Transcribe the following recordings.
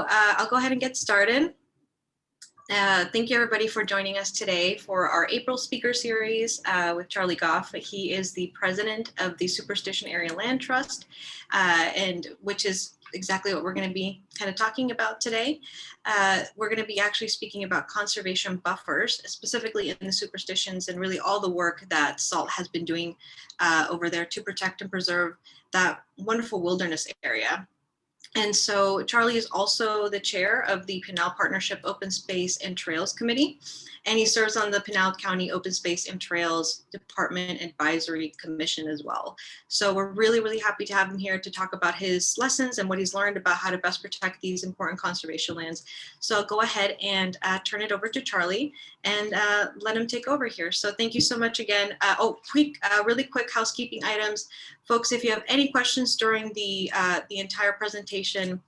I'll go ahead and get started. Thank you everybody for joining us today for our April speaker series with Charlie Goff. He is the president of the Superstition Area Land Trust, and which is exactly what we're going to be kind of talking about today. We're going to be actually speaking about conservation buffers, specifically in the superstitions and really all the work that SALT has been doing over there to protect and preserve that wonderful wilderness area. And so Charlie is also the chair of the Pinal Partnership Open Space and Trails Committee, and he serves on the Pinal County Open Space and Trails Department Advisory Commission as well. So we're really, really happy to have him here to talk about his lessons and what he's learned about how to best protect these important conservation lands. So I'll go ahead and turn it over to Charlie and let him take over here. So thank you so much again. Really quick housekeeping items. Folks, if you have any questions during the entire presentation,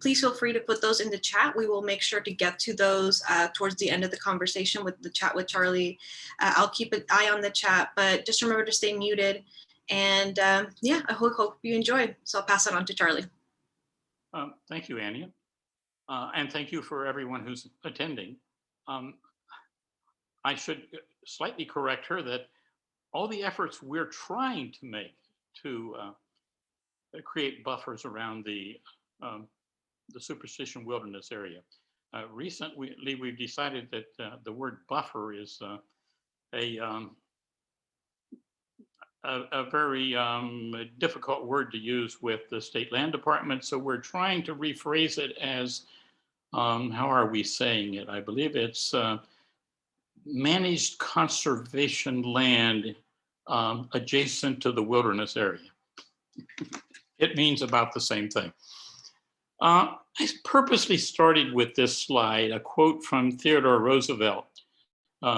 please feel free to put those in the chat. We will make sure to get to those towards the end of the conversation with the chat with Charlie. I'll keep an eye on the chat, but just remember to stay muted. And yeah, I hope you enjoyed. So I'll pass it on to Charlie. Thank you, Anya. And thank you for everyone who's attending. I should slightly correct her that all the efforts we're trying to make to create buffers around the Superstition Wilderness Area. Recently, we've decided that the word buffer is a very difficult word to use with the State Land Department. So we're trying to rephrase it as, how are we saying it? I believe it's managed conservation land adjacent to the wilderness area. It means about the same thing. I purposely started with this slide, a quote from Theodore Roosevelt,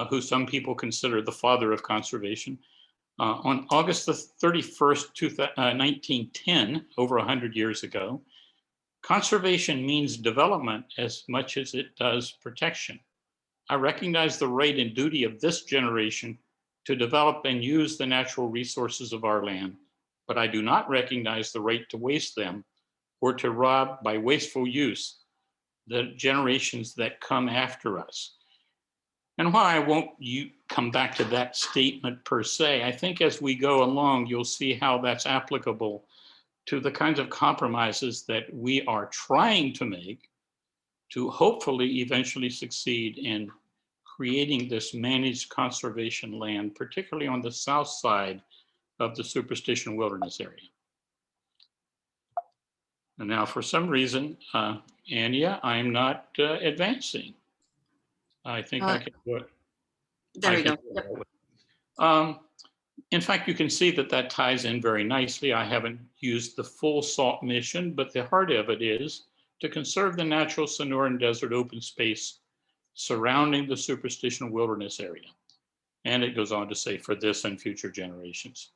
who some people consider the father of conservation. On August the 31st, 1910, over 100 years ago, conservation means development as much as it does protection. I recognize the right and duty of this generation to develop and use the natural resources of our land, but I do not recognize the right to waste them or to rob by wasteful use the generations that come after us. And while I won't come back to that statement per se, I think as we go along, you'll see how that's applicable to the kinds of compromises that we are trying to make to hopefully eventually succeed in creating this managed conservation land, particularly on the south side of the Superstition Wilderness Area. And now, for some reason, Anya, I'm not advancing. I think I can do it. There we go. Yep. In fact, you can see that ties in very nicely. I haven't used the full SALT mission, but the heart of it is to conserve the natural Sonoran Desert open space surrounding the Superstition Wilderness Area. And it goes on to say for this and future generations.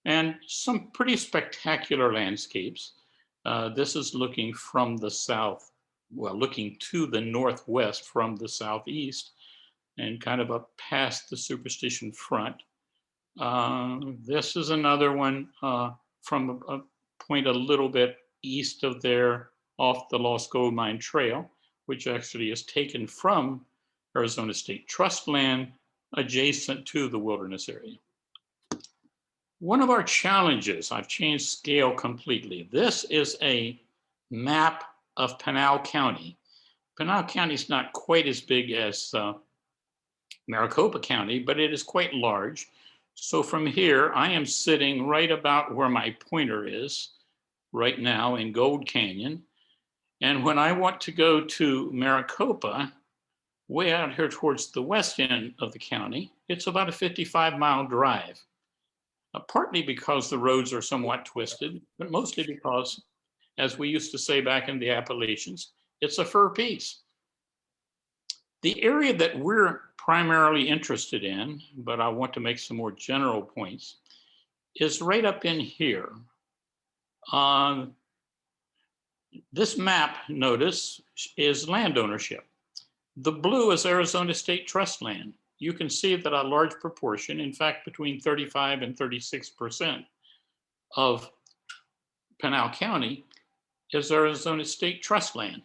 And some pretty spectacular landscapes. This is looking from the south, well, looking to the northwest from the southeast and kind of up past the Superstition front. This is another one from a point a little bit east of there off the Lost Gold Mine Trail, which actually is taken from Arizona State Trust land adjacent to the wilderness area. One of our challenges, I've changed scale completely. This is a map of Pinal County. Pinal County is not quite as big as Maricopa County, but it is quite large. So from here, I am sitting right about where my pointer is right now in Gold Canyon. And when I want to go to Maricopa, way out here towards the west end of the county, it's about a 55-mile drive. Partly because the roads are somewhat twisted, but mostly because, as we used to say back in the Appalachians, it's a fur piece. The area that we're primarily interested in, but I want to make some more general points, is right up in here. This map, notice, is land ownership. The blue is Arizona State Trust land. You can see that a large proportion, in fact, between 35 and 36% of Pinal County is Arizona State Trust land.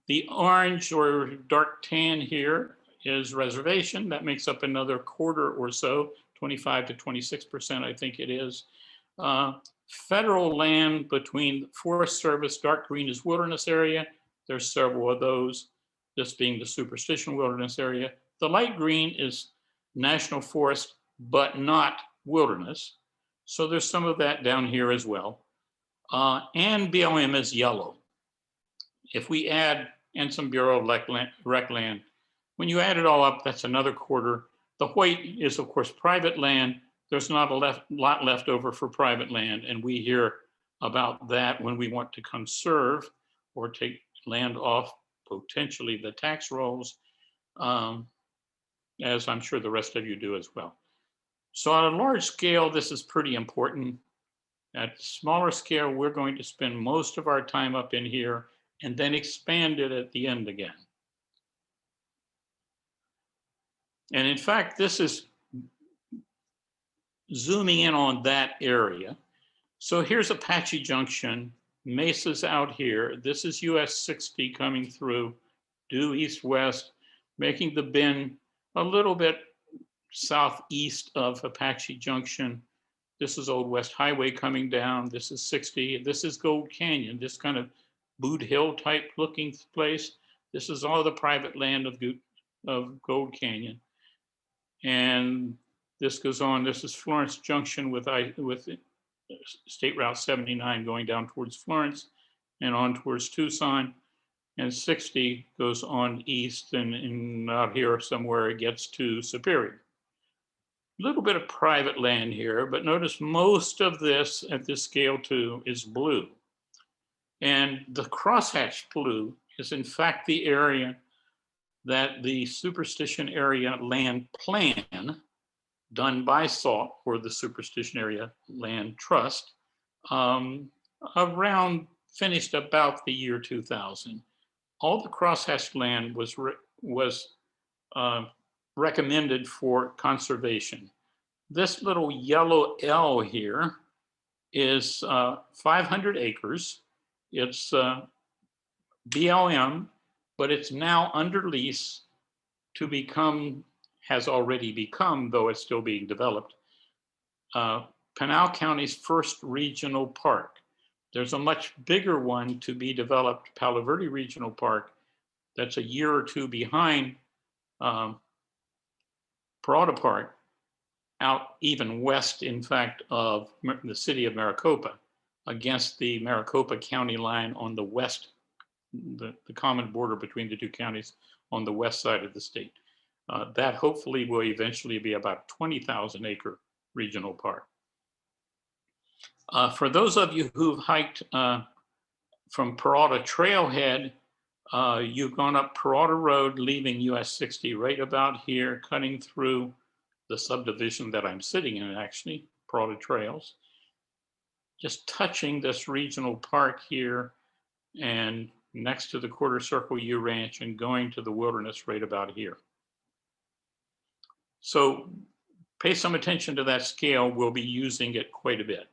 The orange or dark tan here is reservation. That makes up another quarter or so, 25 to 26%, I think it is. Federal land between Forest Service, dark green is wilderness area. There's several of those, this being the Superstition Wilderness Area. The light green is national forest, but not wilderness. So there's some of that down here as well. And BLM is yellow. If we add, and some Bureau of Rec land, when you add it all up, that's another quarter. The white is, of course, private land. There's not a lot left over for private land, and we hear about that when we want to conserve or take land off potentially the tax rolls, as I'm sure the rest of you do as well. So on a large scale, this is pretty important. At smaller scale, we're going to spend most of our time up in here and then expand it at the end again. And in fact, this is zooming in on that area. So here's Apache Junction, Mesa's out here. This is US 60 coming through, due east-west, making the bend a little bit southeast of Apache Junction. This is Old West Highway coming down. This is 60. This is Gold Canyon, this kind of Boot Hill type looking place. This is all the private land of Gold Canyon. And this goes on. This is Florence Junction with State Route 79 going down towards Florence and on towards Tucson. And 60 goes on east and out here somewhere it gets to Superior. A little bit of private land here, but notice most of this at this scale too is blue. And the crosshatched blue is in fact the area that the Superstition Area Land Plan done by SALT, or the Superstition Area Land Trust, finished about the year 2000. All the crosshatched land was recommended for conservation. This little yellow L here is 500 acres. It's BLM, but it's now under lease to become, has already become, though it's still being developed, Pinal County's first regional park. There's a much bigger one to be developed, Palo Verde Regional Park, that's a year or two behind Parada Park, out even west, in fact, of the city of Maricopa, against the Maricopa County line on the west, the common border between the two counties on the west side of the state. That hopefully will eventually be about 20,000 acre regional park. For those of you who've hiked from Parada Trailhead, you've gone up Parada Road, leaving US 60 right about here, cutting through the subdivision that I'm sitting in, actually, Parada Trails, just touching this regional park here and next to the Quarter Circle U Ranch and going to the wilderness right about here. So pay some attention to that scale. We'll be using it quite a bit.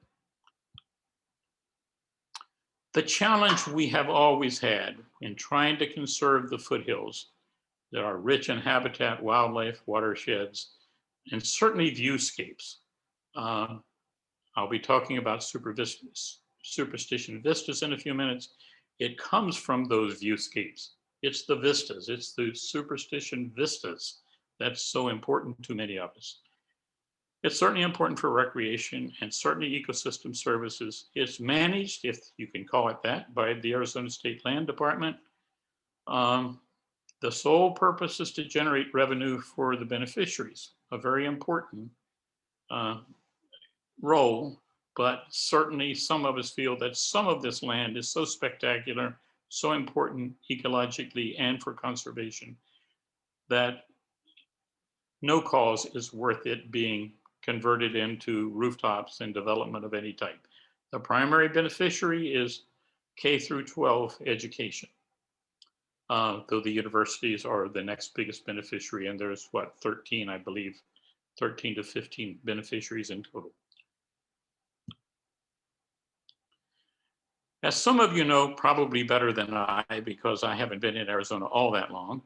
The challenge we have always had in trying to conserve the foothills that are rich in habitat, wildlife, watersheds, and certainly viewscapes. I'll be talking about Superstition Vistas in a few minutes. It comes from those viewscapes. It's the vistas, it's the Superstition Vistas that's so important to many of us. It's certainly important for recreation and certainly ecosystem services. It's managed, if you can call it that, by the Arizona State Land Department. The sole purpose is to generate revenue for the beneficiaries, a very important role, but certainly some of us feel that some of this land is so spectacular, so important ecologically and for conservation, that no cause is worth it being converted into rooftops and development of any type. The primary beneficiary is K through 12 education, though the universities are the next biggest beneficiary, and there's what, 13, I believe, 13 to 15 beneficiaries in total. As some of you know, probably better than I, because I haven't been in Arizona all that long,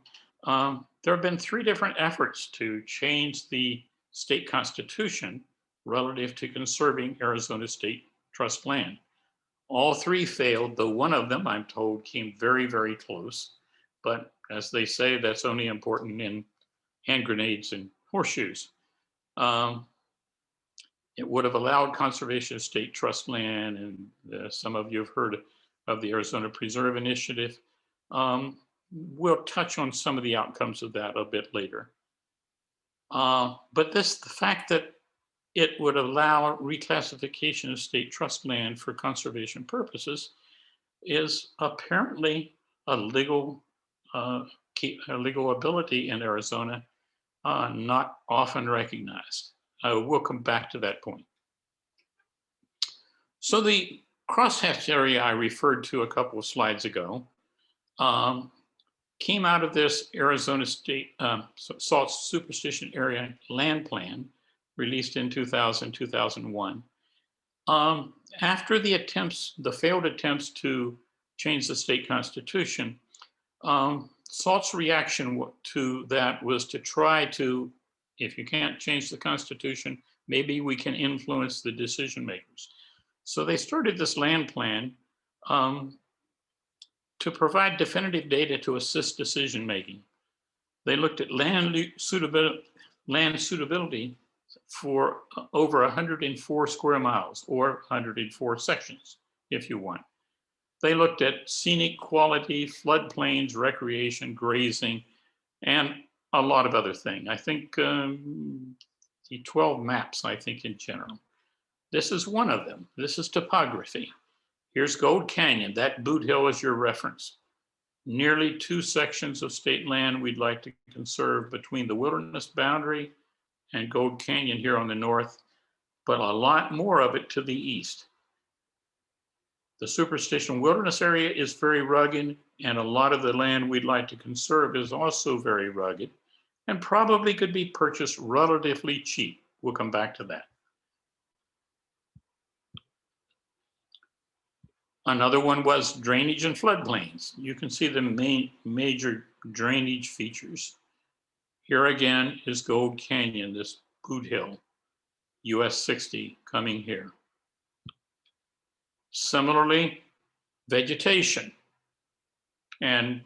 there have been 3 different efforts to change the state constitution relative to conserving Arizona State Trust land. All 3 failed, though one of them, I'm told, came very, very close. But as they say, that's only important in hand grenades and horseshoes. It would have allowed conservation of state trust land, and some of you have heard of the Arizona Preserve Initiative. We'll touch on some of the outcomes of that a bit later. But the fact that it would allow reclassification of state trust land for conservation purposes is apparently a legal ability in Arizona, not often recognized. We'll come back to that point. So the crosshatch area I referred to a couple of slides ago came out of this Arizona State SALT Superstition Area Land Plan, released in 2000-2001. After the failed attempts to change the state constitution, SALT's reaction to that was to try to, if you can't change the constitution, maybe we can influence the decision makers. So they started this land plan to provide definitive data to assist decision making. They looked at land suitability for over 104 square miles, or 104 sections, if you want. They looked at scenic quality, floodplains, recreation, grazing, and a lot of other things. I think the 12 maps, I think, in general. This is one of them. This is topography. Here's Gold Canyon. That boot hill is your reference. Nearly 2 sections of state land we'd like to conserve between the wilderness boundary and Gold Canyon here on the north, but a lot more of it to the east. The Superstition Wilderness Area is very rugged, and a lot of the land we'd like to conserve is also very rugged and probably could be purchased relatively cheap. We'll come back to that. Another one was drainage and floodplains. You can see the major drainage features. Here again is Gold Canyon, this boot hill, US 60 coming here. Similarly, vegetation. And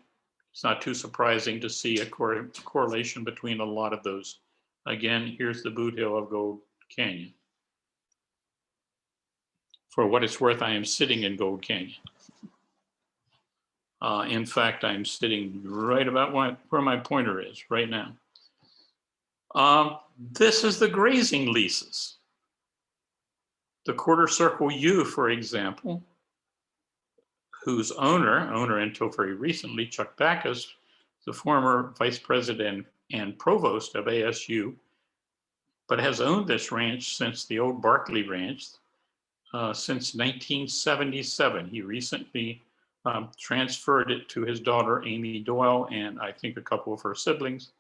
it's not too surprising to see a correlation between a lot of those. Again, here's the boot hill of Gold Canyon. For what it's worth, I am sitting in Gold Canyon. In fact, I'm sitting right about where my pointer is right now. This is the grazing leases. The quarter circle U, for example, whose owner until very recently, Chuck Backus, the former vice president and provost of ASU, but has owned this ranch since the old Barkley Ranch, since 1977. He recently transferred it to his daughter, Amy Doyle, and I think a couple of her siblings.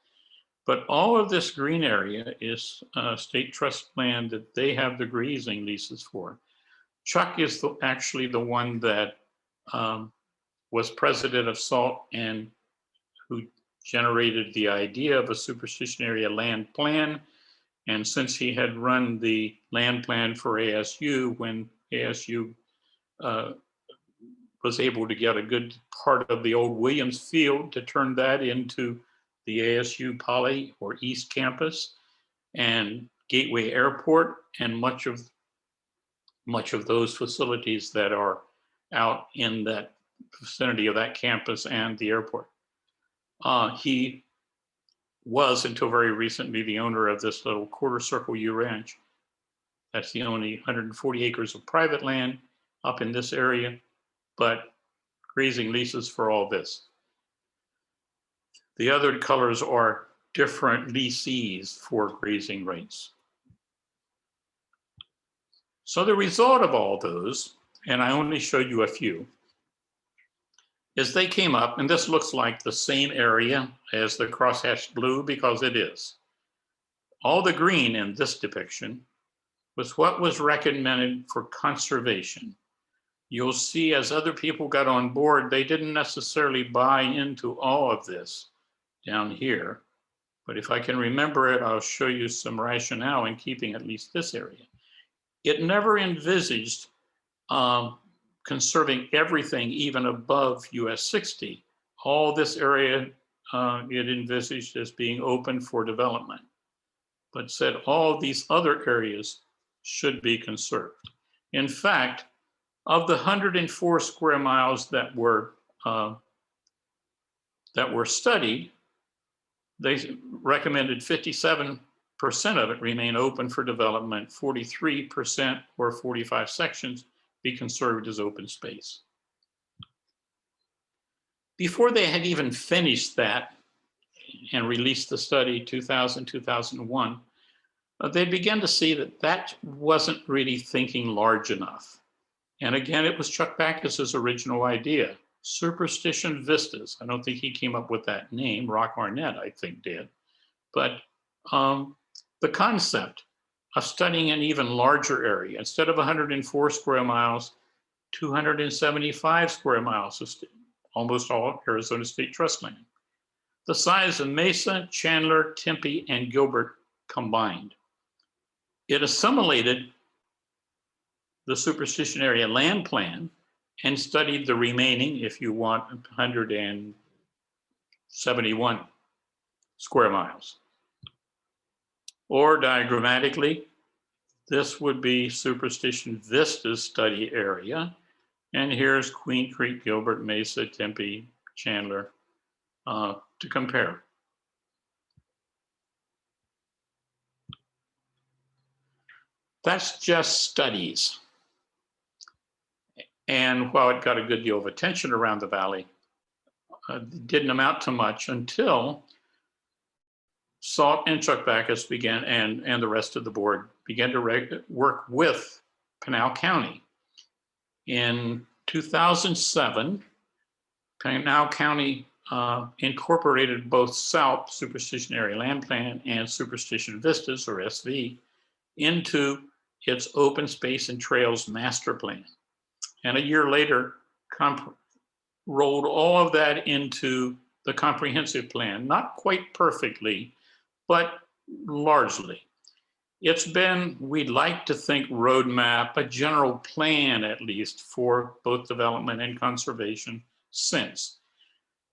But all of this green area is state trust land that they have the grazing leases for. Chuck is actually the one that was president of SALT and who generated the idea of a Superstition Area Land Plan. And since he had run the land plan for ASU, when ASU was able to get a good part of the old Williams Field to turn that into the ASU Poly or East Campus and Gateway Airport, and much of those facilities that are out in that vicinity of that campus and the airport. He was, until very recently, the owner of this little quarter circle U ranch. That's the only 140 acres of private land up in this area, but grazing leases for all this. The other colors are different leasees for grazing rights. So the result of all those, and I only showed you a few, is they came up, and this looks like the same area as the crosshatched blue, because it is. All the green in this depiction was what was recommended for conservation. You'll see as other people got on board, they didn't necessarily buy into all of this down here. But if I can remember it, I'll show you some rationale in keeping at least this area. It never envisaged conserving everything even above US 60. All this area it envisaged as being open for development, but said all these other areas should be conserved. In fact, of the 104 square miles that were studied, they recommended 57% of it remain open for development, 43% or 45 sections be conserved as open space. Before they had even finished that and released the study 2000, 2001, they began to see that that wasn't really thinking large enough. And again, it was Chuck Backus's original idea, Superstition Vistas. I don't think he came up with that name. Rock Arnett, I think, did. But the concept of studying an even larger area, instead of 104 square miles, 275 square miles of almost all Arizona State Trust land. The size of Mesa, Chandler, Tempe, and Gilbert combined. It assimilated the Superstition Area Land Plan and studied the remaining, if you want, 171 square miles. Or diagrammatically, this would be Superstition Vistas study area. And here's Queen Creek, Gilbert, Mesa, Tempe, Chandler to compare. That's just studies. And while it got a good deal of attention around the valley, it didn't amount to much until Salt and Chuck Backus began, and the rest of the board began to work with Pinal County. In 2007, Pinal County incorporated both SALP, Superstition Area Land Plan, and Superstition Vistas, or SV, into its Open Space and Trails Master Plan. And a year later, rolled all of that into the comprehensive plan, not quite perfectly, but largely. It's been, we'd like to think, roadmap, a general plan at least for both development and conservation since.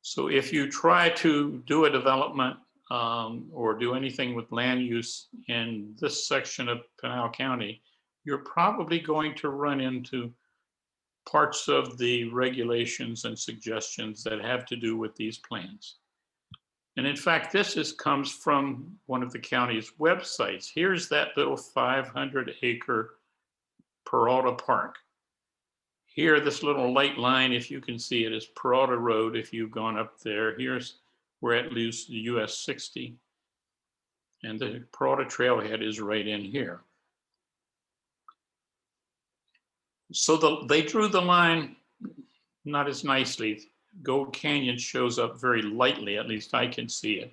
So if you try to do a development or do anything with land use in this section of Pinal County, you're probably going to run into parts of the regulations and suggestions that have to do with these plans. And in fact, this comes from one of the county's websites. Here's that little 500-acre Peralta Park. Here, this little light line, if you can see it, is Peralta Road if you've gone up there. Here's where it leaves the US 60. And the Peralta Trailhead is right in here. So they drew the line not as nicely. Gold Canyon shows up very lightly, at least I can see it.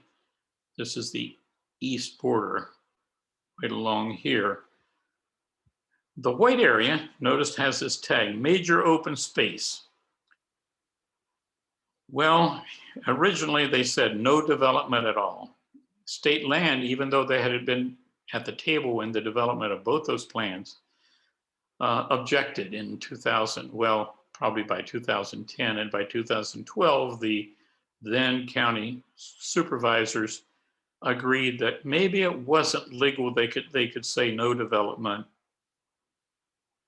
This is the east border right along here. The white area, notice, has this tag, major open space. Well, originally they said no development at all. State land, even though they had been at the table in the development of both those plans, objected in 2000, well, probably by 2010, and by 2012, the then county supervisors agreed that maybe it wasn't legal. They could say no development.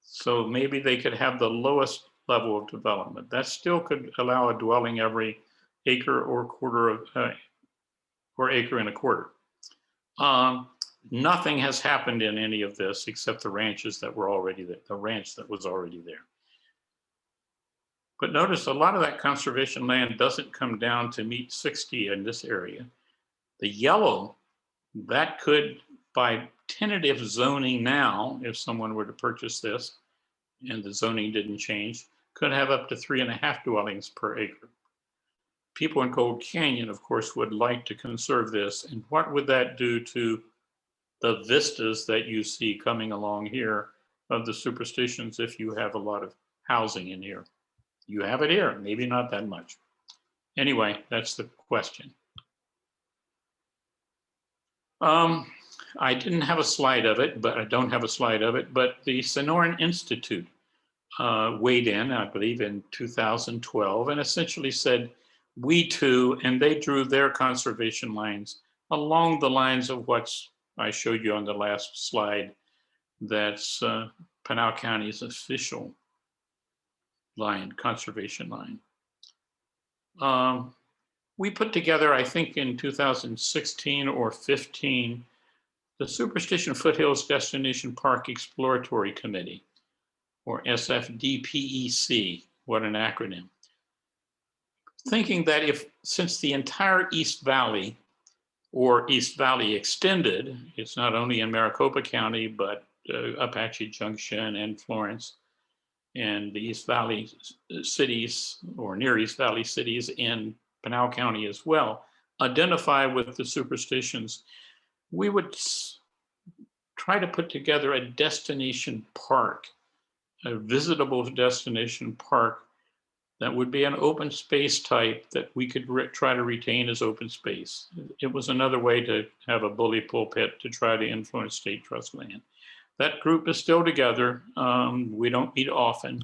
So maybe they could have the lowest level of development. That still could allow a dwelling every acre or quarter of, or acre and a quarter. Nothing has happened in any of this except the ranches that were already there, the ranch that was already there. But notice a lot of that conservation land doesn't come down to meet 60 in this area. The yellow, that could, by tentative zoning now, if someone were to purchase this and the zoning didn't change, could have up to 3.5 dwellings per acre. People in Gold Canyon, of course, would like to conserve this. And what would that do to the vistas that you see coming along here of the superstitions if you have a lot of housing in here. You have it here, maybe not that much. Anyway, that's the question. I didn't have a slide of it, but I don't have a slide of it, but the Sonoran Institute weighed in, I believe, in 2012 and essentially said, we too, and they drew their conservation lines along the lines of what I showed you on the last slide. That's Pinal County's official line, conservation line. We put together, I think in 2016 or 15, the Superstition Foothills Destination Park Exploratory Committee, or SFDPEC, what an acronym. Thinking that since the entire East Valley or East Valley extended, it's not only in Maricopa County, but Apache Junction and Florence, and the East Valley cities or near East Valley cities in Pinal County as well, identify with the superstitions, we would try to put together a destination park, a visitable destination park that would be an open space type that we could try to retain as open space. It was another way to have a bully pulpit to try to influence state trust land. That group is still together. We don't meet often.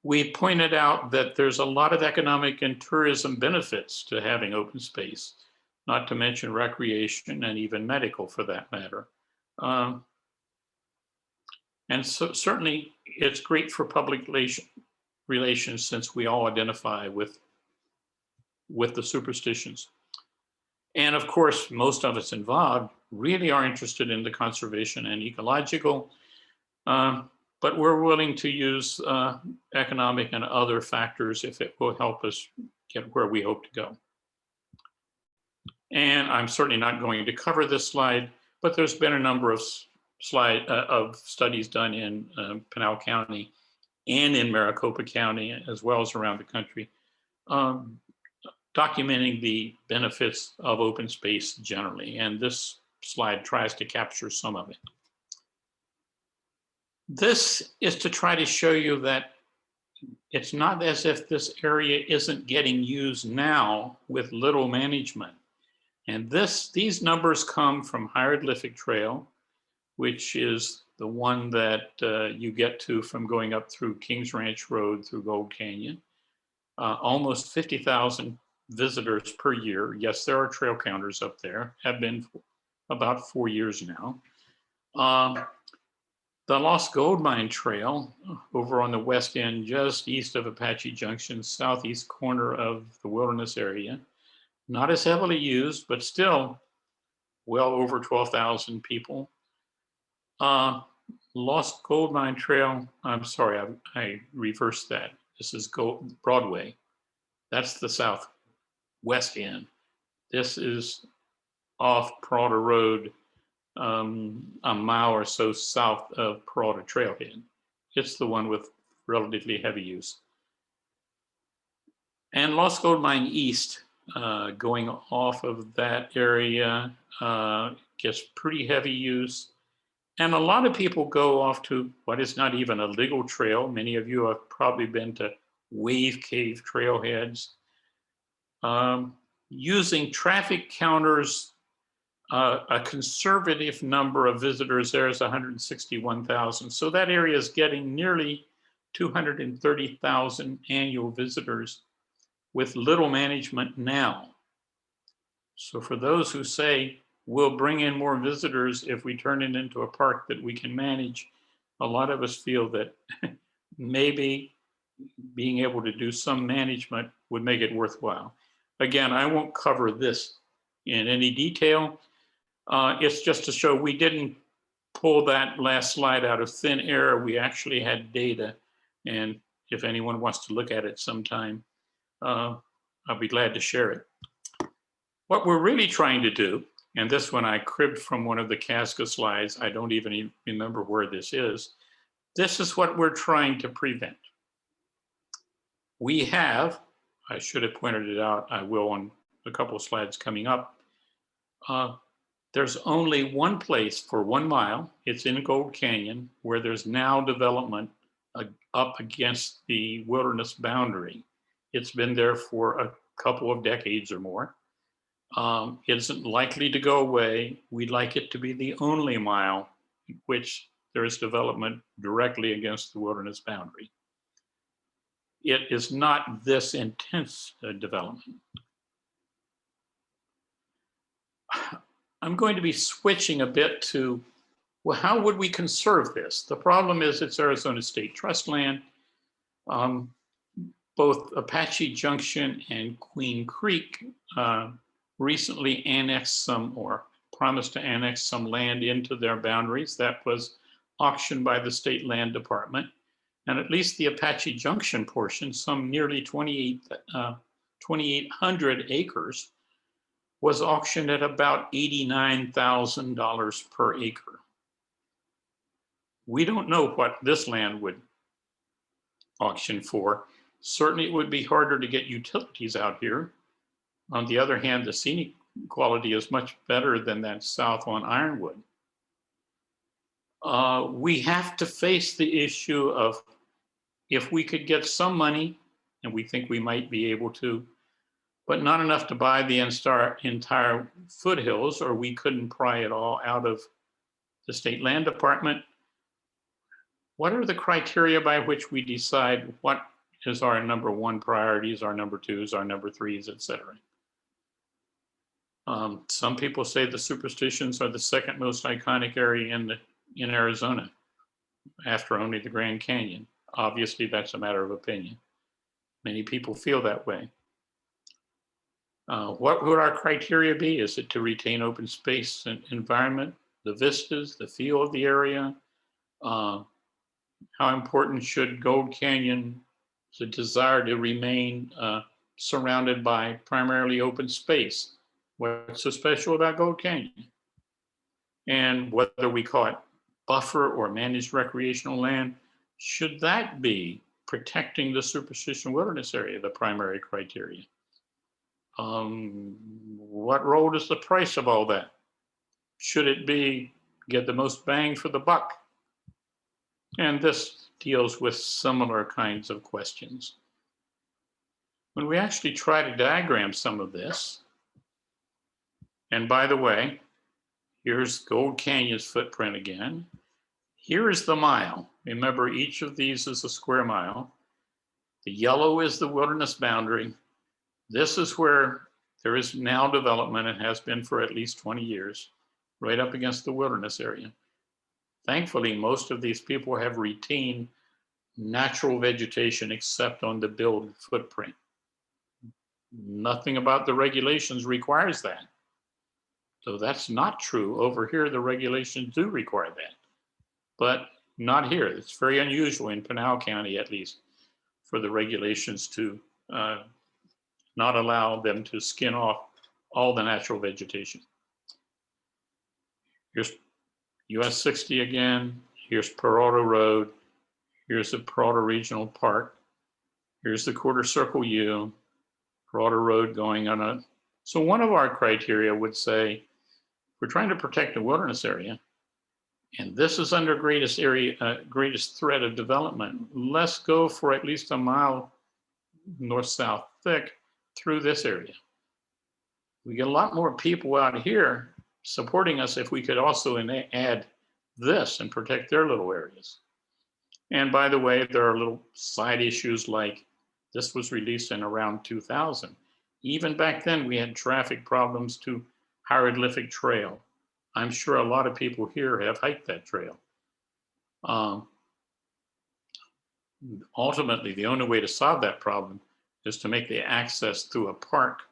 We pointed out that there's a lot of economic and tourism benefits to having open space, not to mention recreation and even medical for that matter. And so certainly it's great for public relations since we all identify with the superstitions. And of course, most of us involved really are interested in the conservation and ecological, but we're willing to use economic and other factors if it will help us get where we hope to go. And I'm certainly not going to cover this slide, but there's been a number of studies done in Pinal County and in Maricopa County, as well as around the country, documenting the benefits of open space generally. And this slide tries to capture some of it. This is to try to show you that it's not as if this area isn't getting used now with little management. And these numbers come from Hieroglyphic Trail, which is the one that you get to from going up through Kings Ranch Road through Gold Canyon. Almost 50,000 visitors per year. Yes, there are trail counters up there, have been about 4 years now. The Lost Gold Mine Trail over on the west end, just east of Apache Junction, southeast corner of the Wilderness Area. Not as heavily used, but still well over 12,000 people. Lost Gold Mine Trail, I'm sorry, I reversed that. This is Broadway. That's the southwest end. This is off Peralta Road, a mile or so south of Peralta Trailhead. It's the one with relatively heavy use. And Lost Gold Mine East, going off of that area, gets pretty heavy use. And a lot of people go off to what is not even a legal trail. Many of you have probably been to Wave Cave trailheads. Using traffic counters, a conservative number of visitors there is 161,000. So that area is getting nearly 230,000 annual visitors with little management now. So for those who say, we'll bring in more visitors if we turn it into a park that we can manage, a lot of us feel that maybe being able to do some management would make it worthwhile. Again, I won't cover this in any detail. It's just to show we didn't pull that last slide out of thin air. We actually had data. And if anyone wants to look at it sometime, I'll be glad to share it. What we're really trying to do, and this one I cribbed from one of the Casca slides, I don't even remember where this is. This is what we're trying to prevent. We have, I should have pointed it out, I will on a couple of slides coming up, There's only one place for 1 mile. It's in Gold Canyon, where there's now development up against the wilderness boundary. It's been there for a couple of decades or more. It isn't likely to go away. We'd like it to be the only mile in which there is development directly against the wilderness boundary. It is not this intense development. I'm going to be switching a bit to, well, how would we conserve this? The problem is it's Arizona State Trust land. Both Apache Junction and Queen Creek recently annexed some, or promised to annex some land into their boundaries. That was auctioned by the State Land Department. And at least the Apache Junction portion, some nearly 2,800 acres, was auctioned at about $89,000 per acre. We don't know what this land would auction for. Certainly it would be harder to get utilities out here. On the other hand, the scenic quality is much better than that south on Ironwood. We have to face the issue of, if we could get some money, and we think we might be able to, but not enough to buy the entire foothills, or we couldn't pry it all out of the State Land Department. What are the criteria by which we decide what is our number one priorities, our number twos, our number threes, et cetera? Some people say the Superstitions are the second most iconic area in Arizona, after only the Grand Canyon. Obviously, that's a matter of opinion. Many people feel that way. What would our criteria be? Is it to retain open space and environment, the vistas, the feel of the area? How important should Gold Canyon, the desire to remain surrounded by primarily open space? What's so special about Gold Canyon? And whether we call it buffer or managed recreational land, should that be protecting the Superstition Wilderness Area, the primary criteria? What role does the price of all that? Should it be get the most bang for the buck? And this deals with similar kinds of questions. When we actually try to diagram some of this, and by the way, here's Gold Canyon's footprint again. Here is the mile. Remember, each of these is a square mile. The yellow is the wilderness boundary. This is where there is now development and has been for at least 20 years, right up against the wilderness area. Thankfully, most of these people have retained natural vegetation except on the build footprint. Nothing about the regulations requires that. So that's not true. Over here, the regulations do require that, but not here. It's very unusual in Pinal County, at least, for the regulations to not allow them to skin off all the natural vegetation. Here's US 60 again. Here's Peralta Road. Here's the Peralta Regional Park. Here's the Quarter Circle U. Peralta Road going on a. So one of our criteria would say, we're trying to protect the wilderness area, and this is under greatest threat of development. Let's go for at least a mile north-south thick through this area. We get a lot more people out here supporting us if we could also add this and protect their little areas. And by the way, there are little side issues like this was released in around 2000. Even back then, we had traffic problems to Hieroglyphic Trail. I'm sure a lot of people here have hiked that trail. Ultimately, the only way to solve that problem is to make the access through a park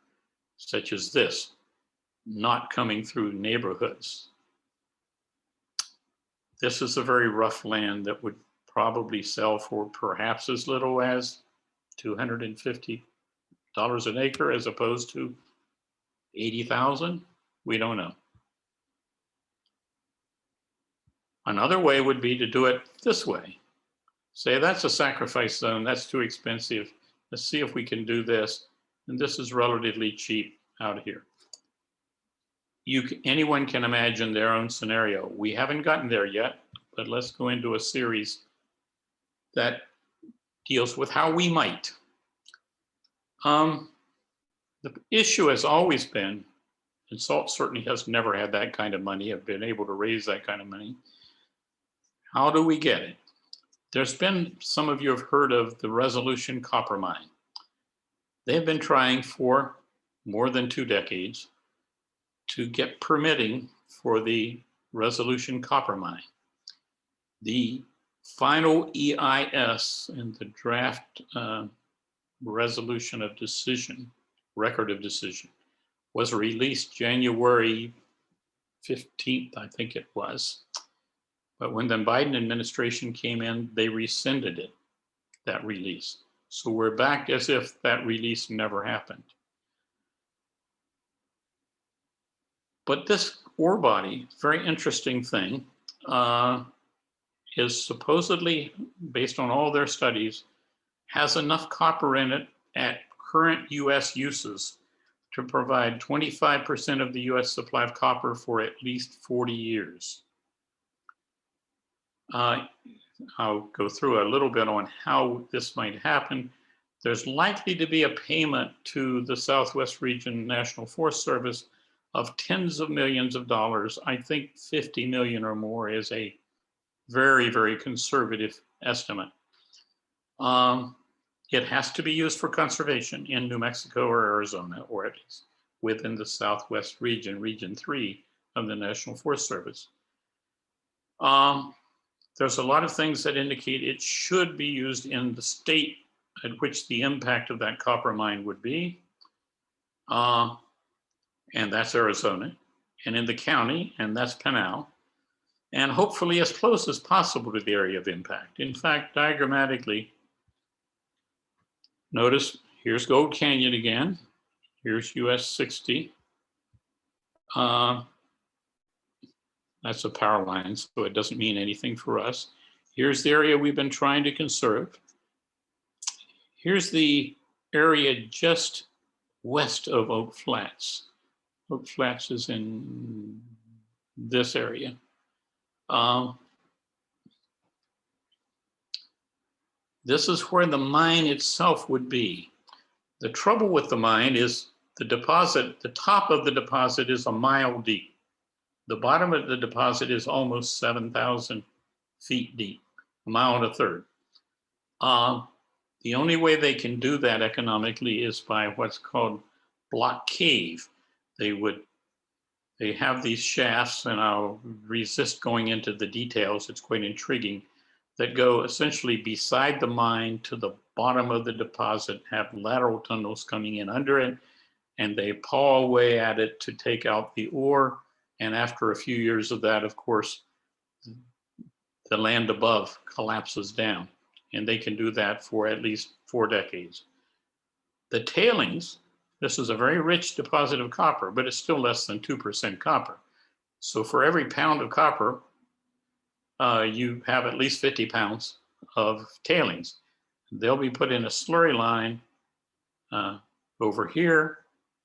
such as this, not coming through neighborhoods. This is a very rough land that would probably sell for perhaps as little as $250 an acre as opposed to 80,000. We don't know. Another way would be to do it this way. Say that's a sacrifice zone, that's too expensive. Let's see if we can do this. And this is relatively cheap out here. anyone can imagine their own scenario. We haven't gotten there yet, but let's go into a series that deals with how we might. The issue has always been, and SALT certainly has never had that kind of money, have been able to raise that kind of money. How do we get it? There's been, some of you have heard of the Resolution Copper Mine. They've been trying for more than 2 decades to get permitting for the Resolution Copper Mine. The final EIS and the draft resolution of decision, record of decision, was released January 15th, I think it was. But when the Biden administration came in, they rescinded it, that release. So we're back as if that release never happened. But this ore body, very interesting thing, is supposedly, based on all their studies, has enough copper in it at current US uses to provide 25% of the US supply of copper for at least 40 years. I'll go through a little bit on how this might happen. There's likely to be a payment to the Southwest Region National Forest Service of tens of millions of dollars. I think 50 million or more is a very, very conservative estimate. It has to be used for conservation in New Mexico or Arizona, or at least within the Southwest region, Region 3 of the National Forest Service. There's a lot of things that indicate it should be used in the state at which the impact of that copper mine would be. And that's Arizona. And in the county, and that's Pinal. And hopefully as close as possible to the area of impact. In fact, diagrammatically, notice here's Gold Canyon again. Here's US 60. That's a power line, so it doesn't mean anything for us. Here's the area we've been trying to conserve. Here's the area just west of Oak Flats. Oak Flats is in this area. This is where the mine itself would be. The trouble with the mine is the deposit, the top of the deposit is a mile deep. The bottom of the deposit is almost 7,000 feet deep, a mile and a third. The only way they can do that economically is by what's called block cave. They have these shafts, and I'll resist going into the details, it's quite intriguing, that go essentially beside the mine to the bottom of the deposit, have lateral tunnels coming in under it, and they paw away at it to take out the ore. And after a few years of that, of course, the land above collapses down, and they can do that for at least 4 decades. The tailings, this is a very rich deposit of copper, but it's still less than 2% copper. So for every pound of copper, you have at least 50 pounds of tailings. They'll be put in a slurry line over here,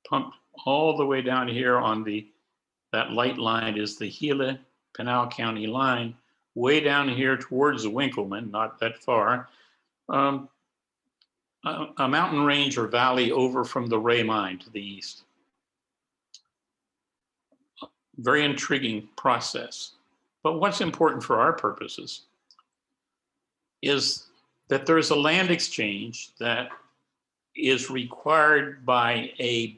pumped all the way down here on that light line is the Gila Pinal County line, way down here towards the Winkleman, not that far. A mountain range or valley over from the Ray mine to the east. Very intriguing process. But what's important for our purposes is that there's a land exchange that is required by a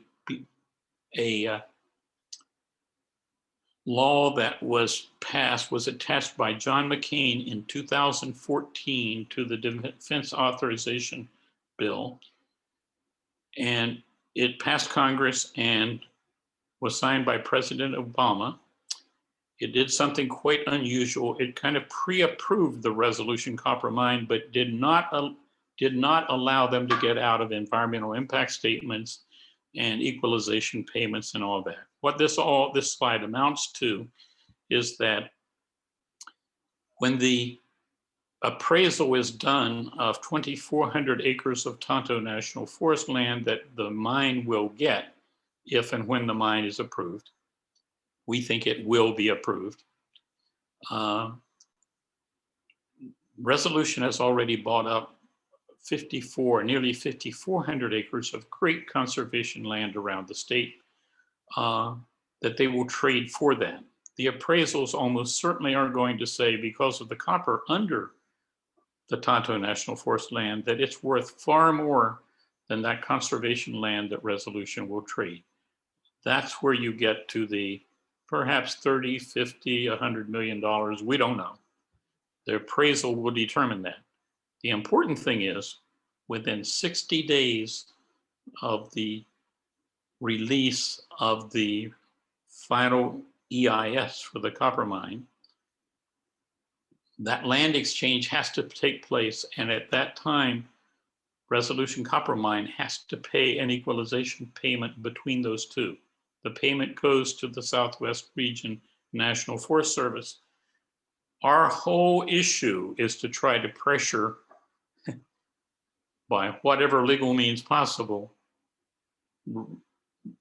law that was passed, was attached by John McCain in 2014 to the Defense Authorization Bill. And it passed Congress and was signed by President Obama. It did something quite unusual. It kind of pre-approved the Resolution Copper Mine, but did not allow them to get out of environmental impact statements and equalization payments and all that. What this slide amounts to is that when the appraisal is done of 2,400 acres of Tonto National Forest land that the mine will get if and when the mine is approved, We think it will be approved. Resolution has already bought up nearly 5,400 acres of great conservation land around the state that they will trade for that. The appraisals almost certainly are going to say, because of the copper under the Tonto National Forest land, that it's worth far more than that conservation land that Resolution will trade. That's where you get to the perhaps 30, 50, $100 million. We don't know. The appraisal will determine that. The important thing is, within 60 days of the release of the final EIS for the copper mine, that land exchange has to take place. And at that time, Resolution Copper Mine has to pay an equalization payment between those two. The payment goes to the Southwest Region National Forest Service. Our whole issue is to try to pressure, by whatever legal means possible,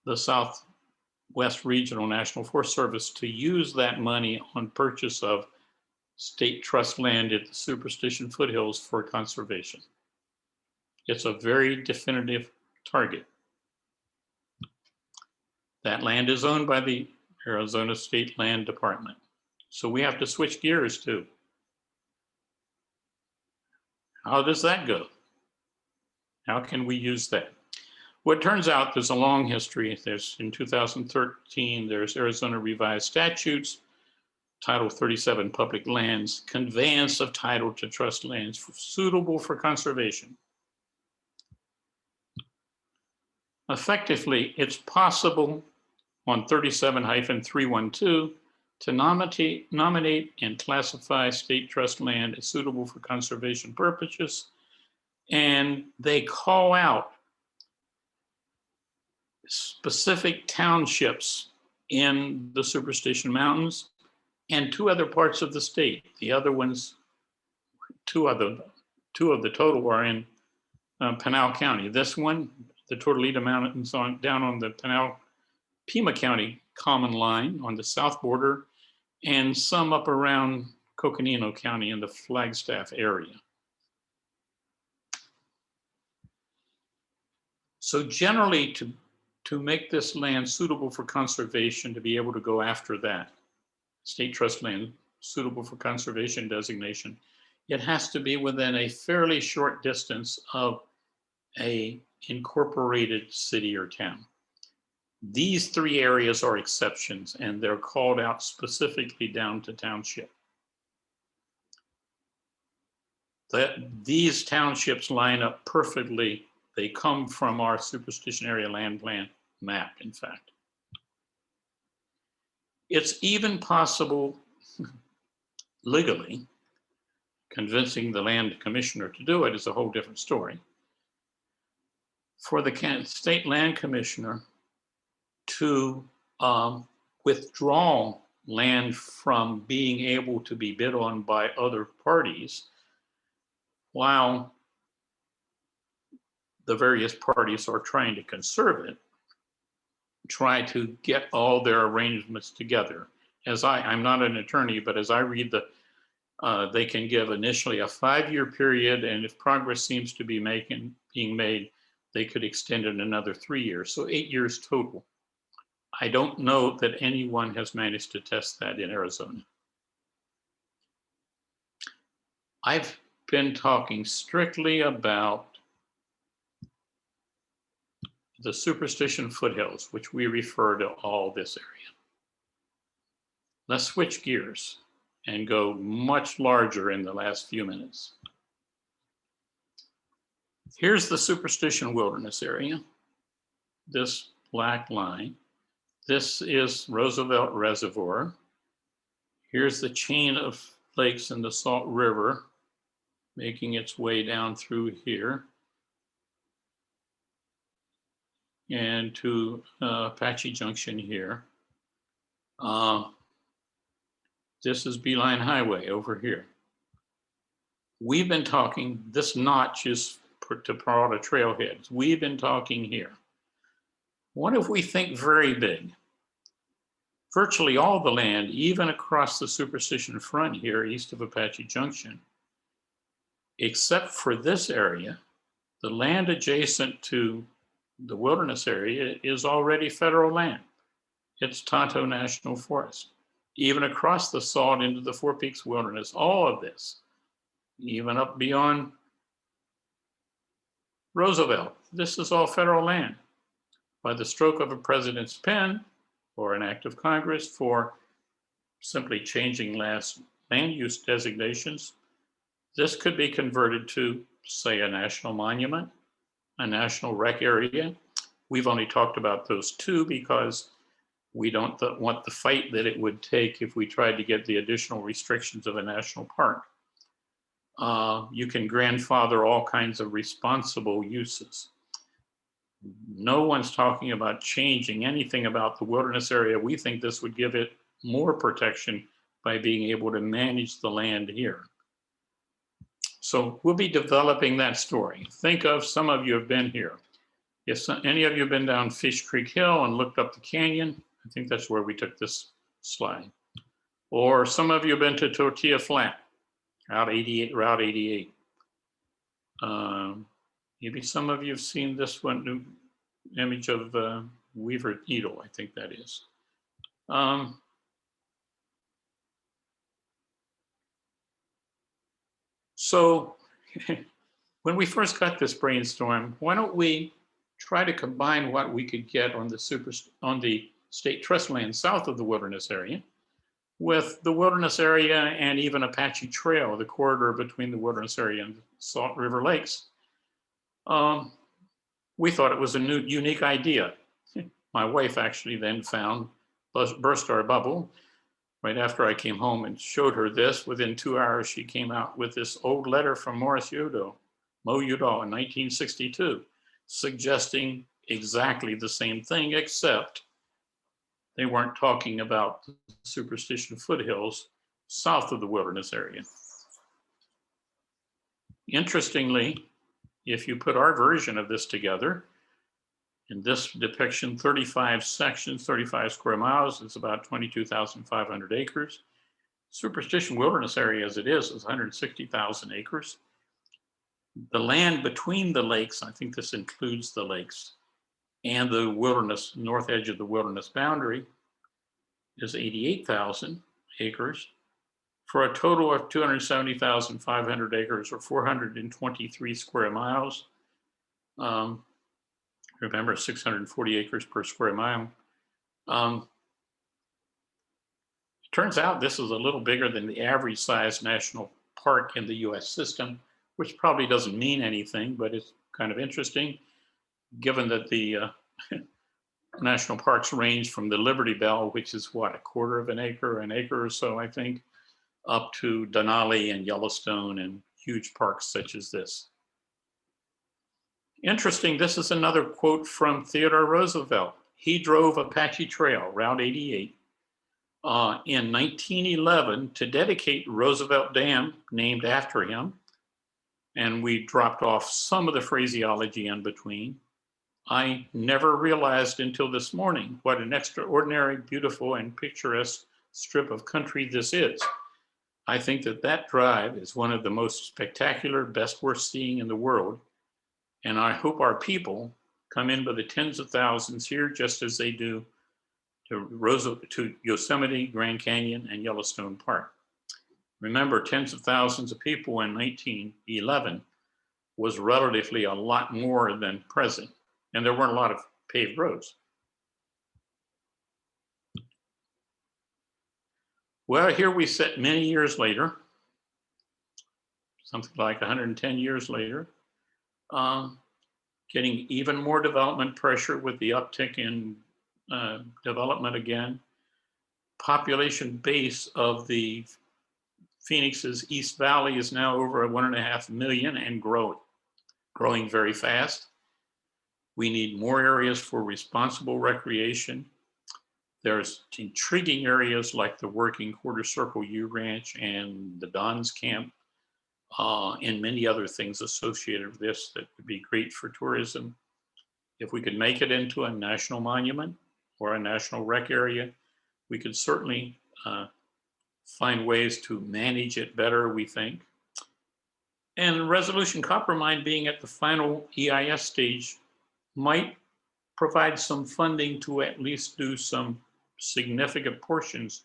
the Southwest Regional National Forest Service to use that money on purchase of state trust land at the Superstition foothills for conservation. It's a very definitive target. That land is owned by the Arizona State Land Department. So we have to switch gears too. How does that go? How can we use that? Well, it turns out there's a long history. There's, in 2013, there's Arizona Revised Statutes, Title 37 Public Lands, conveyance of title to trust lands suitable for conservation. Effectively, it's possible on 37-312 to nominate and classify state trust land as suitable for conservation purposes, and they call out specific townships in the Superstition Mountains and 2 other parts of the state. The other ones, two of the total are in Pinal County. This one, the Tortolita Mountains, down on the Pima County common line on the south border, and some up around Coconino County in the Flagstaff area. So generally, to make this land suitable for conservation, to be able to go after that state trust land suitable for conservation designation, it has to be within a fairly short distance of a incorporated city or town. These 3 areas are exceptions, and they're called out specifically down to township. These townships line up perfectly. They come from our Superstition Area Land Plan map, in fact. It's even possible, legally, convincing the land commissioner to do it is a whole different story, for the state land commissioner to withdraw land from being able to be bid on by other parties while the various parties are trying to conserve it, try to get all their arrangements together. I'm not an attorney, but as I read they can give initially a 5-year period, and if progress seems to be being made, they could extend it another 3 years, so 8 years total. I don't know that anyone has managed to test that in Arizona. I've been talking strictly about the Superstition foothills, which we refer to all this area. Let's switch gears and go much larger in the last few minutes. Here's the Superstition Wilderness Area, this black line. This is Roosevelt Reservoir. Here's the chain of lakes in the Salt River making its way down through here and to Apache Junction here. This is Beeline Highway over here. We've been talking, this notch is to Parada trailheads. We've been talking here. What if we think very big? Virtually all the land, even across the Superstition front here, east of Apache Junction, except for this area, the land adjacent to the wilderness area is already federal land. It's Tonto National Forest. Even across the Salt into the Four Peaks Wilderness, all of this, even up beyond Roosevelt, this is all federal land. By the stroke of a president's pen or an act of Congress for simply changing last land use designations, this could be converted to, say, a national monument, a national rec area. We've only talked about those two because we don't want the fight that it would take if we tried to get the additional restrictions of a national park. You can grandfather all kinds of responsible uses. No one's talking about changing anything about the wilderness area. We think this would give it more protection by being able to manage the land here. So we'll be developing that story. Think of, some of you have been here. If any of you have been down Fish Creek Hill and looked up the canyon, I think that's where we took this slide. Or some of you have been to Tortilla Flat, Route 88. Maybe some of you have seen this one, new image of Weaver Needle, I think that is. So when we first got this brainstorm, why don't we try to combine what we could get on the state trust land south of the wilderness area with the wilderness area and even Apache Trail, the corridor between the wilderness area and Salt River Lakes. We thought it was a new, unique idea. My wife actually then burst our bubble. Right after I came home and showed her this, within 2 hours, she came out with this old letter from Mo Udall in 1962, suggesting exactly the same thing, except they weren't talking about the Superstition foothills south of the wilderness area. Interestingly, if you put our version of this together, in this depiction, 35 sections, 35 square miles, it's about 22,500 acres. Superstition Wilderness Area as it is 160,000 acres. The land between the lakes, I think this includes the lakes, and the wilderness, north edge of the wilderness boundary, is 88,000 acres for a total of 270,500 acres or 423 square miles. Remember, 640 acres per square mile. It turns out this is a little bigger than the average size national park in the US system, which probably doesn't mean anything, but it's kind of interesting given that the national parks range from the Liberty Bell, which is what, a quarter of an acre or so, I think, up to Denali and Yellowstone and huge parks such as this. Interesting, this is another quote from Theodore Roosevelt. He drove Apache Trail, Route 88, in 1911 to dedicate Roosevelt Dam, named after him. And we dropped off some of the phraseology in between. I never realized until this morning what an extraordinary, beautiful, and picturesque strip of country this is. I think that drive is one of the most spectacular, best worth seeing in the world. And I hope our people come in by the tens of thousands here, just as they do to Yosemite, Grand Canyon, and Yellowstone Park. Remember, tens of thousands of people in 1911 was relatively a lot more than present, and there weren't a lot of paved roads. Well, here we sit many years later, something like 110 years later, getting even more development pressure with the uptick in development again. Population base of the Phoenix's East Valley is now over 1.5 million and growing very fast. We need more areas for responsible recreation. There's intriguing areas like the Working Quarter Circle U Ranch and the Don's Camp, and many other things associated with this that would be great for tourism. If we could make it into a national monument or a national rec area, We could certainly find ways to manage it better, we think. And Resolution Copper Mine being at the final EIS stage might provide some funding to at least do some significant portions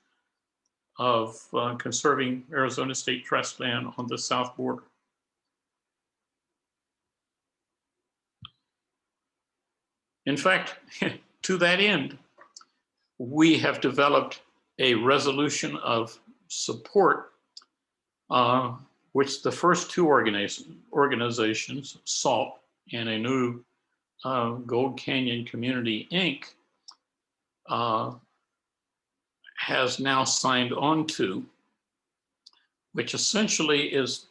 of conserving Arizona State Trust land on the south border. In fact, to that end, we have developed a resolution of support, which the first two organizations, SALT and a new Gold Canyon Community, Inc., has now signed on to, which essentially is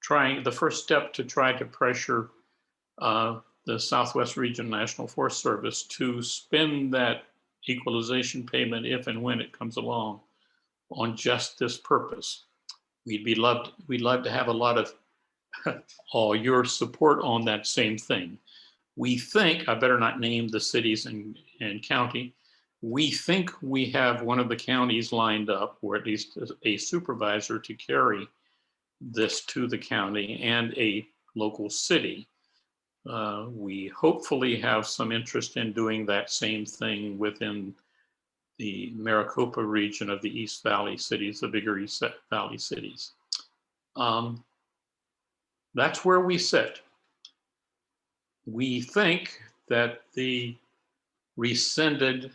trying the first step to try to pressure the Southwest Region National Forest Service to spend that equalization payment if and when it comes along on just this purpose. We'd love to have a lot of all your support on that same thing. We think, I better not name the cities and county, we think we have one of the counties lined up, or at least a supervisor to carry this to the county and a local city. We hopefully have some interest in doing that same thing within the Maricopa region of the East Valley cities, the bigger East Valley cities. That's where we sit. We think that the rescinded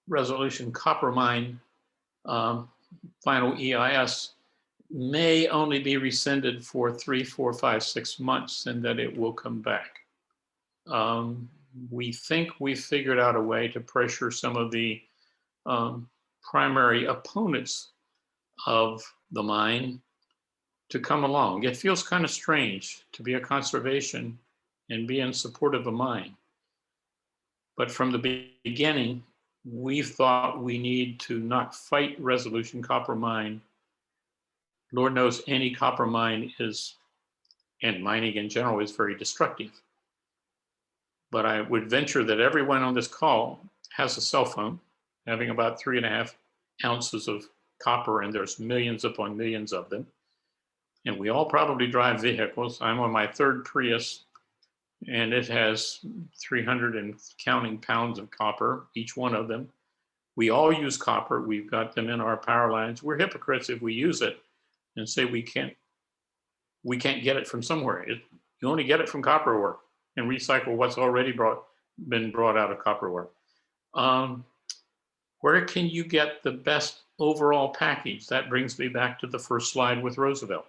Resolution Copper Mine final EIS may only be rescinded for 3, 4, 5, 6 months, and that it will come back. We think we figured out a way to pressure some of the primary opponents of the mine to come along. It feels kind of strange to be a conservation and be in support of a mine. But from the beginning, we've thought we need to not fight Resolution Copper Mine. Lord knows any copper mine is, and mining in general, is very destructive. But I would venture that everyone on this call has a cell phone having about 3.5 ounces of copper, and there's millions upon millions of them. And we all probably drive vehicles. I'm on my third Prius, and it has 300 and counting pounds of copper, each one of them. We all use copper. We've got them in our power lines. We're hypocrites if we use it and say we can't get it from somewhere. You only get it from copper ore and recycle what's already been brought out of copper ore. Where can you get the best overall package? That brings me back to the first slide with Roosevelt.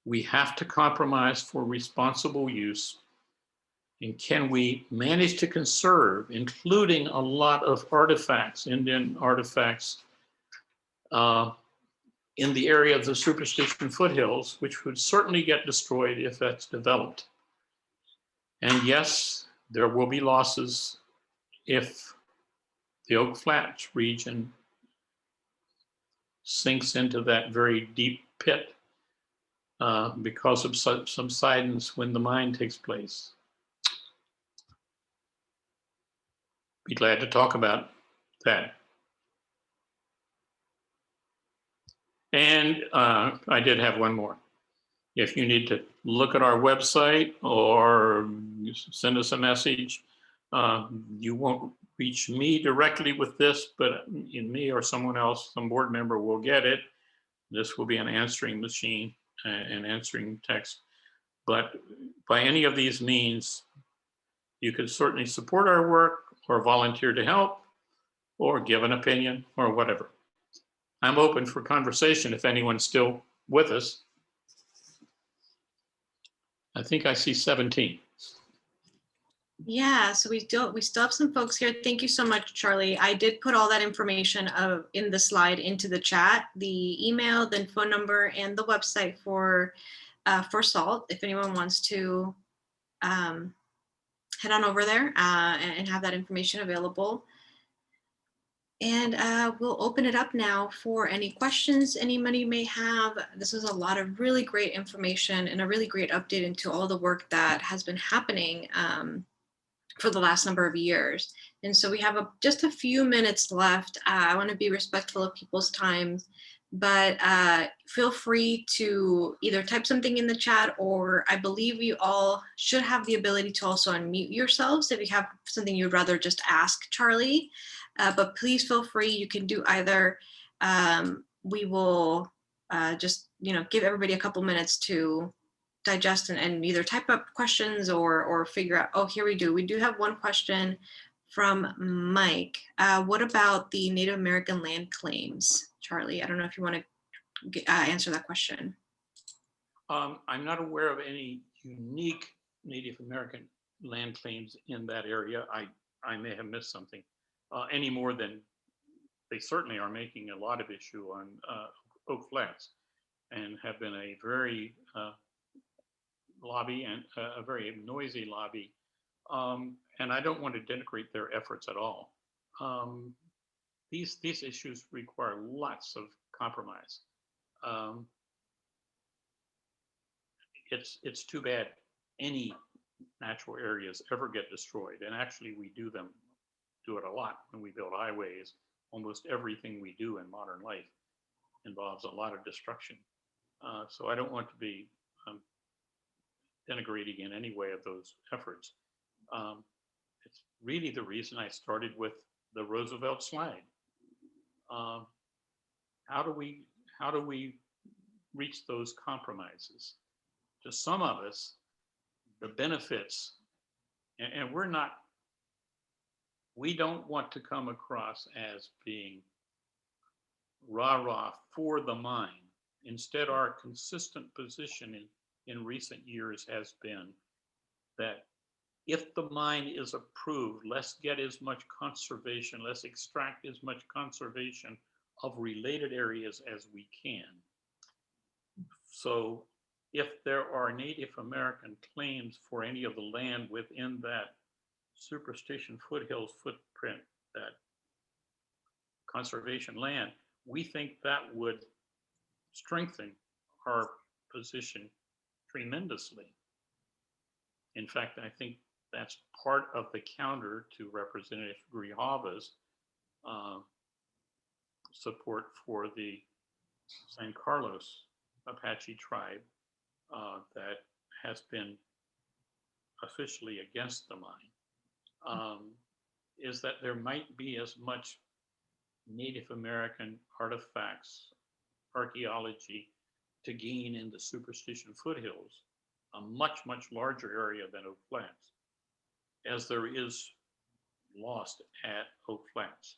We have to compromise for responsible use. And can we manage to conserve, including a lot of artifacts, Indian artifacts, in the area of the Superstition foothills, which would certainly get destroyed if that's developed. And yes, there will be losses if the Oak Flats region sinks into that very deep pit because of subsidence when the mine takes place. Be glad to talk about that. And I did have one more. If you need to look at our website or send us a message, you won't reach me directly with this, but me or someone else, some board member will get it. This will be an answering machine, an answering text. But by any of these means, you could certainly support our work or volunteer to help or give an opinion or whatever. I'm open for conversation if anyone's still with us. I think I see 17. Yeah, so we still have some folks here. Thank you so much, Charlie. I did put all that information in the slide into the chat, the email, the phone number, and the website for SALT, if anyone wants to head on over there and have that information available. And we'll open it up now for any questions anybody may have. This is a lot of really great information and a really great update into all the work that has been happening for the last number of years. And so we have just a few minutes left. I want to be respectful of people's time, but feel free to either type something in the chat, or I believe you all should have the ability to also unmute yourselves if you have something you'd rather just ask Charlie. But please feel free. You can do either. We will just give everybody a couple minutes to digest and either type up questions or figure out. Oh, here we do. We do have one question from Mike. What about the Native American land claims, Charlie? I don't know if you want to answer that question. I'm not aware of any unique Native American land claims in that area. I may have missed something, any more than they certainly are making a lot of issue on Oak Flats, and have been a very lobby and a very noisy lobby. And I don't want to denigrate their efforts at all. These issues require lots of compromise. It's too bad any natural areas ever get destroyed. And actually we do it a lot when we build highways. Almost everything we do in modern life involves a lot of destruction. So I don't want to be denigrating in any way of those efforts. It's really the reason I started with the Roosevelt slide. How do we reach those compromises? To some of us, the benefits, and we don't want to come across as being rah-rah for the mine. Instead, our consistent position in recent years has been that if the mine is approved, let's get as much conservation, let's extract as much conservation of related areas as we can. So if there are Native American claims for any of the land within that Superstition Foothills footprint, that conservation land, we think that would strengthen our position tremendously. In fact, I think that's part of the counter to Representative Grijalva's support for the San Carlos Apache tribe that has been officially against the mine, is that there might be as much Native American artifacts, archaeology to gain in the Superstition Foothills, a much, much larger area than Oak Flats, as there is lost at Oak Flats.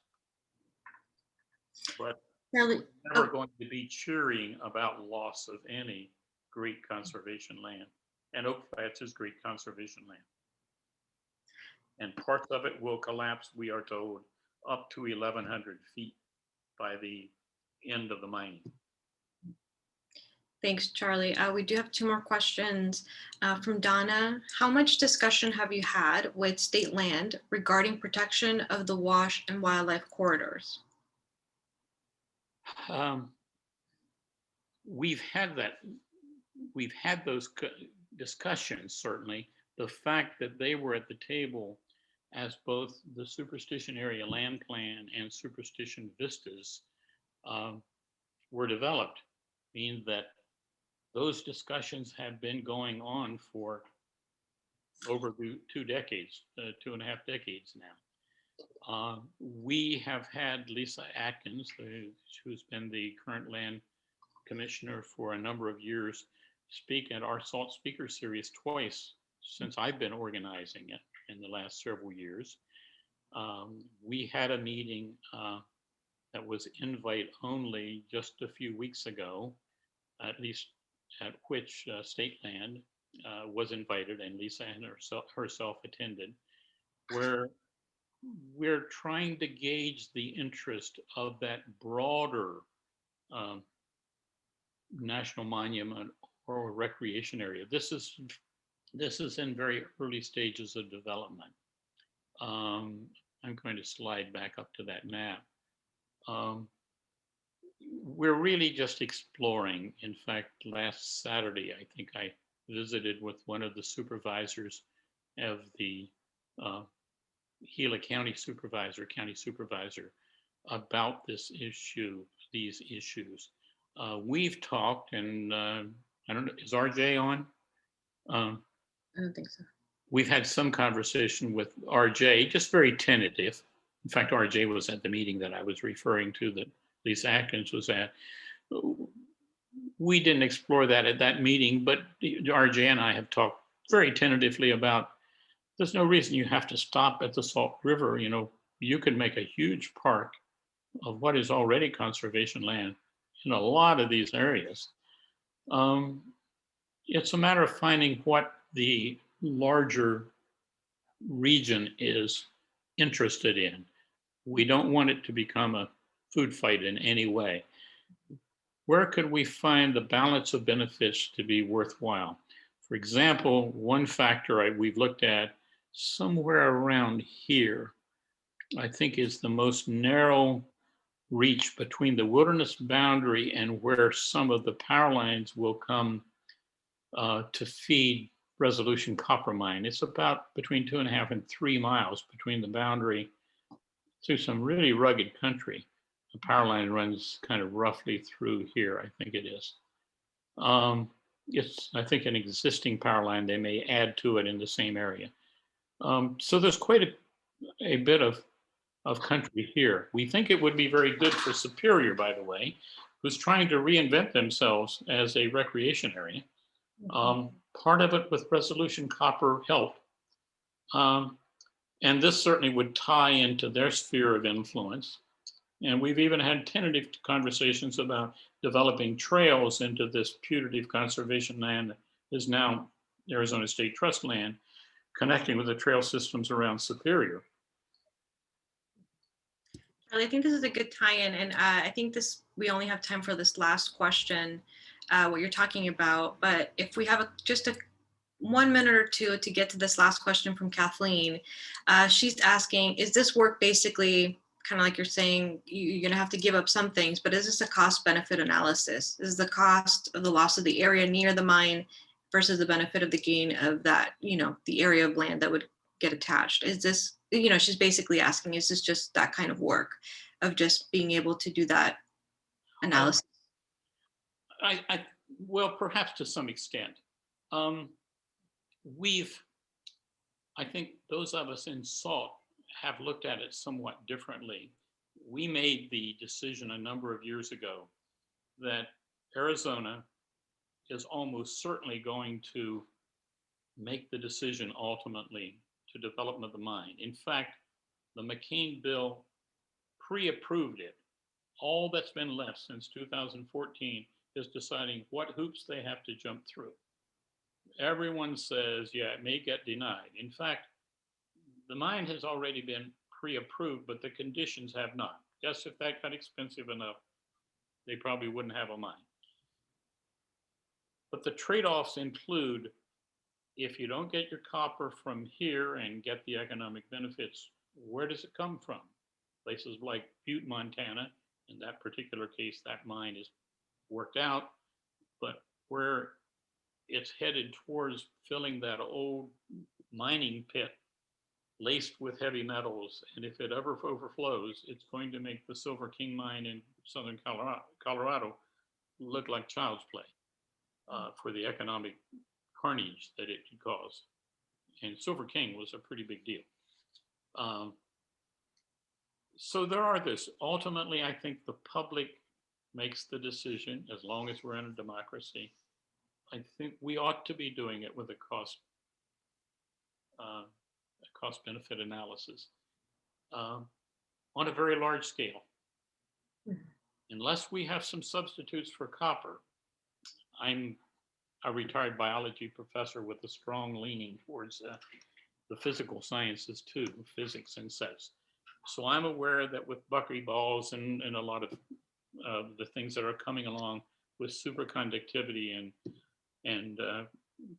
But we're never going to be cheering about loss of any great conservation land. And Oak Flats is great conservation land. And parts of it will collapse, we are told, up to 1,100 feet by the end of the mining. Thanks, Charlie. We do have two more questions from Donna. How much discussion have you had with state land regarding protection of the wash and wildlife corridors? We've had those discussions, certainly. The fact that they were at the table as both the Superstition Area Land Plan and Superstition Vistas were developed means that those discussions have been going on for over 2 decades, 2.5 decades now. We have had Lisa Atkins, who's been the current land commissioner for a number of years, speak at our SALT Speaker Series twice since I've been organizing it in the last several years. We had a meeting that was invite only just a few weeks ago, at least at which state land was invited, and Lisa and herself attended, where we're trying to gauge the interest of that broader national monument or recreation area. This is in very early stages of development. I'm going to slide back up to that map. We're really just exploring. In fact, last Saturday, I think I visited with one of the supervisors of the uh, Gila County Supervisor, about this issue, these issues. We've talked, and I don't know, is RJ on? I don't think so. We've had some conversation with RJ, just very tentative. In fact, RJ was at the meeting that I was referring to that Lisa Atkins was at. We didn't explore that at that meeting, but RJ and I have talked very tentatively about there's no reason you have to stop at the Salt River. You know, you could make a huge park of what is already conservation land in a lot of these areas. It's a matter of finding what the larger region is interested in. We don't want it to become a food fight in any way. Where could we find the balance of benefits to be worthwhile? For example, one factor we've looked at somewhere around here, I think is the most narrow reach between the wilderness boundary and where some of the power lines will come to feed Resolution Copper Mine. It's about between 2.5 and 3 miles between the boundary through some really rugged country. The power line runs kind of roughly through here, I think it is. It's, I think, an existing power line. They may add to it in the same area. So there's quite a bit of country here. We think it would be very good for Superior, by the way, who's trying to reinvent themselves as a recreation area. Part of it with Resolution Copper help. And this certainly would tie into their sphere of influence. And we've even had tentative conversations about developing trails into this putative conservation land that is now Arizona State Trust land, connecting with the trail systems around Superior. I think this is a good tie-in, and I think we only have time for this last question, what you're talking about. But if we have just 1 minute or two to get to this last question from Kathleen, she's asking, is this work basically kind of like you're saying, you're going to have to give up some things, but is this a cost-benefit analysis? Is the cost of the loss of the area near the mine versus the benefit of the gain of that, the area of land that would get attached? Is this, she's basically asking, is this just that kind of work of just being able to do that analysis? Well, perhaps to some extent. I think those of us in SALT have looked at it somewhat differently. We made the decision a number of years ago that Arizona is almost certainly going to make the decision ultimately to development of the mine. In fact, the McCain bill pre-approved it. All that's been left since 2014 is deciding what hoops they have to jump through. Everyone says, yeah, it may get denied. In fact, the mine has already been pre-approved, but the conditions have not. Guess if that got expensive enough, they probably wouldn't have a mine. But the trade-offs include, if you don't get your copper from here and get the economic benefits, where does it come from? Places like Butte, Montana, in that particular case, that mine is worked out, but where it's headed towards filling that old mining pit laced with heavy metals, and if it ever overflows, it's going to make the Silver King mine in southern Colorado look like child's play for the economic carnage that it could cause. And Silver King was a pretty big deal. So there are this. Ultimately, I think the public makes the decision as long as we're in a democracy. I think we ought to be doing it with a cost-benefit analysis on a very large scale. Unless we have some substitutes for copper, I'm a retired biology professor with a strong leaning towards the physical sciences too, physics and such. So I'm aware that with buckyballs and a lot of the things that are coming along with superconductivity and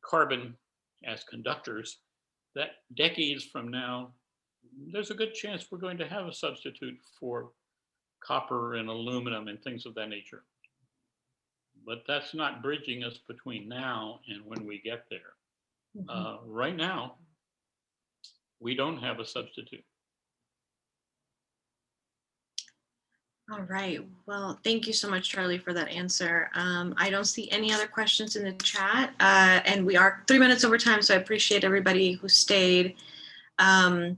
carbon as conductors, that decades from now, there's a good chance we're going to have a substitute for copper and aluminum and things of that nature. But that's not bridging us between now and when we get there. Right now, We don't have a substitute. All right. Well, thank you so much, Charlie, for that answer. I don't see any other questions in the chat, and we are 3 minutes over time, so I appreciate everybody who stayed. And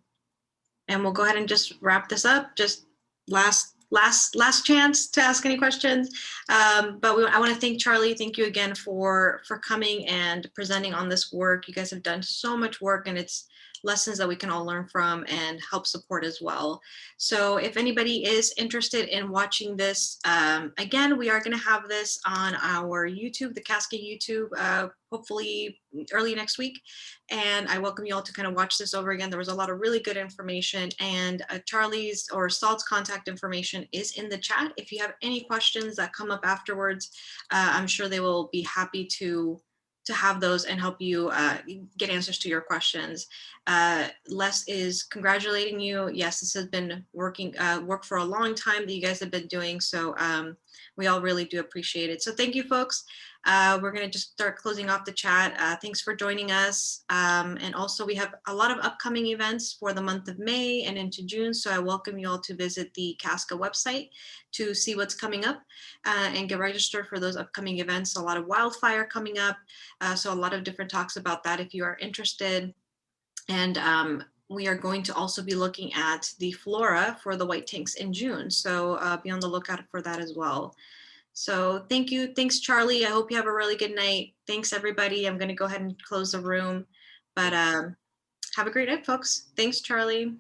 we'll go ahead and just wrap this up. Just last chance to ask any questions. But I want to thank Charlie. Thank you again for coming and presenting on this work. You guys have done so much work, and it's lessons that we can all learn from and help support as well. So if anybody is interested in watching this, again, we are going to have this on our YouTube, the Cascade YouTube, hopefully early next week. And I welcome you all to kind of watch this over again. There was a lot of really good information, and Charlie's or Salt's contact information is in the chat. If you have any questions that come up afterwards, I'm sure they will be happy to have those and help you get answers to your questions. Les is congratulating you. Yes, this has been work for a long time that you guys have been doing. So we all really do appreciate it. So thank you, folks. We're going to just start closing off the chat. Thanks for joining us. And also we have a lot of upcoming events for the month of May and into June. So I welcome you all to visit the CASCA website to see what's coming up and get registered for those upcoming events. A lot of wildfire coming up. So a lot of different talks about that if you are interested. And we are going to also be looking at the flora for the white tanks in June. So be on the lookout for that as well. So thank you. Thanks, Charlie. I hope you have a really good night. Thanks, everybody. I'm going to go ahead and close the room. But have a great night, folks. Thanks, Charlie.